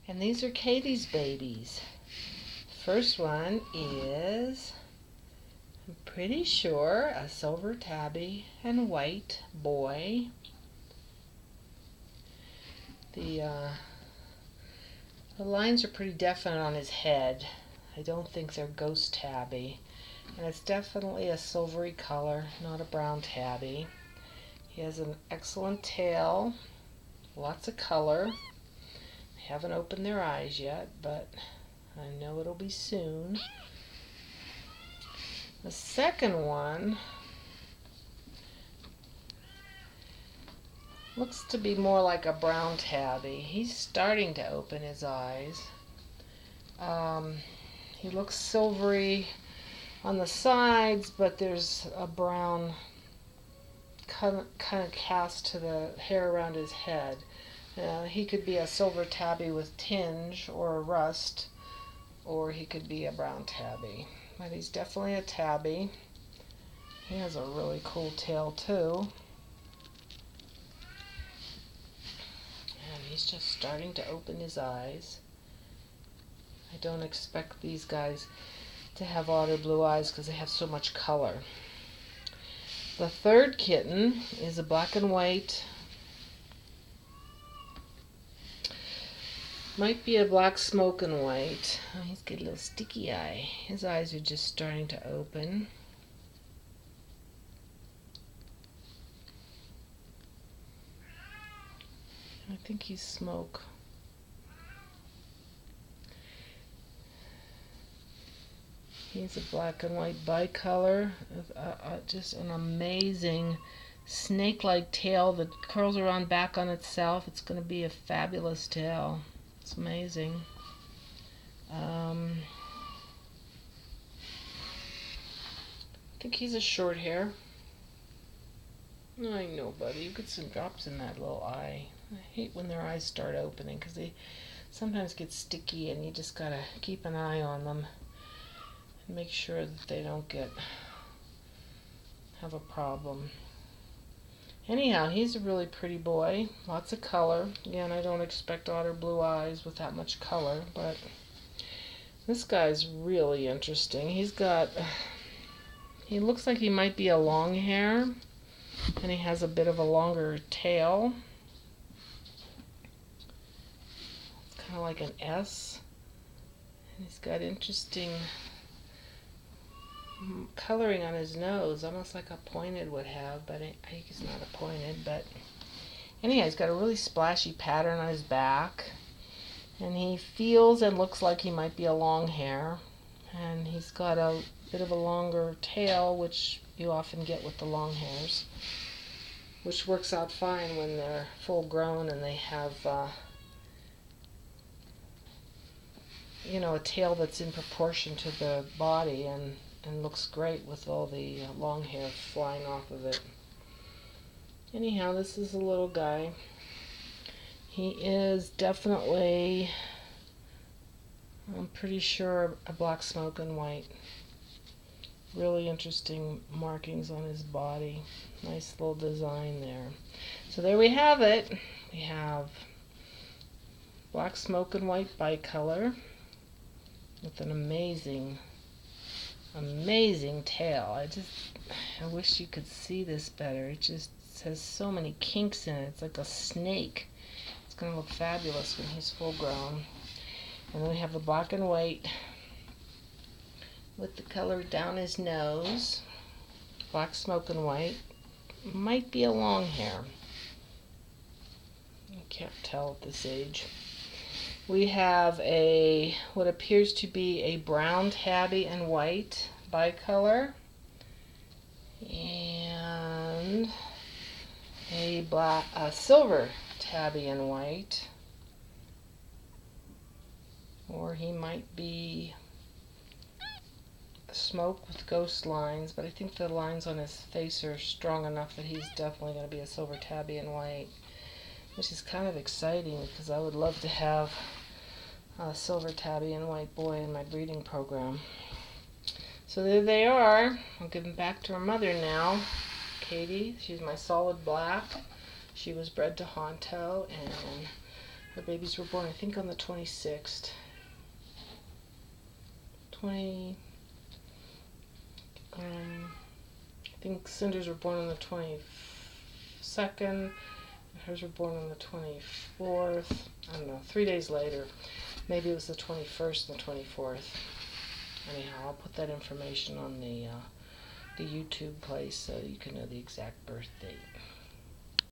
And these are KayDee's babies. First one is, I'm pretty sure, a silver tabby and white boy. The lines are pretty definite on his head. I don't think they're ghost tabby. And it's definitely a silvery color, not a brown tabby. He has an excellent tail, lots of color. I haven't opened their eyes yet, but I know it'll be soon. The second one looks to be more like a brown tabby. He's starting to open his eyes. He looks silvery on the sides, but there's a brown kind of cast to the hair around his head. He could be a silver tabby with tinge or a rust, or he could be a brown tabby. But he's definitely a tabby. He has a really cool tail too. And he's just starting to open his eyes. I don't expect these guys to have otter blue eyes because they have so much color. The third kitten is a black and white. Might be a black smoke and white. Oh, he's got a little sticky eye. His eyes are just starting to open. I think he's smoke. He's a black and white bicolor. Just an amazing snake-like tail that curls around back on itself. It's going to be a fabulous tail. It's amazing. I think he's a short hair. I know, buddy. You get some drops in that little eye. I hate when their eyes start opening because they sometimes get sticky, and you just gotta keep an eye on them and make sure that they don't have a problem. Anyhow, he's a really pretty boy. Lots of color. Again, I don't expect otter blue eyes with that much color, but this guy's really interesting. He looks like he might be a long hair, and he has a bit of a longer tail. It's kind of like an S. And he's got interesting coloring on his nose, almost like a pointed would have, but I think it's not a pointed. But anyhow, he's got a really splashy pattern on his back, and he feels and looks like he might be a long hair, and he's got a bit of a longer tail, which you often get with the long hairs, which works out fine when they're full grown and they have a tail that's in proportion to the body, and looks great with all the long hair flying off of it. Anyhow, this is a little guy. He is definitely, I'm pretty sure, a black smoke and white. Really interesting markings on his body. Nice little design there. So there we have it. We have black smoke and white bicolor with an amazing tail. I wish you could see this better. It just has so many kinks in it. It's like a snake. It's going to look fabulous when he's full grown. And then we have the black and white with the color down his nose. Black smoke and white. Might be a long hair. I can't tell at this age. We have what appears to be a brown tabby and white bicolor, and a silver tabby and white, or he might be smoke with ghost lines, but I think the lines on his face are strong enough that he's definitely going to be a silver tabby and white, which is kind of exciting because I would love to have a silver tabby and white boy in my breeding program. So there they are. I'll give them back to her mother now. KayDee, she's my solid black. She was bred to Honto, and Her babies were born, I think, on the 26th. 20. I think Cinder's were born on the 22nd. Hers were born on the 24th. I don't know, 3 days later. Maybe it was the 21st and the 24th. Anyhow, I'll put that information on the YouTube place so you can know the exact birth date.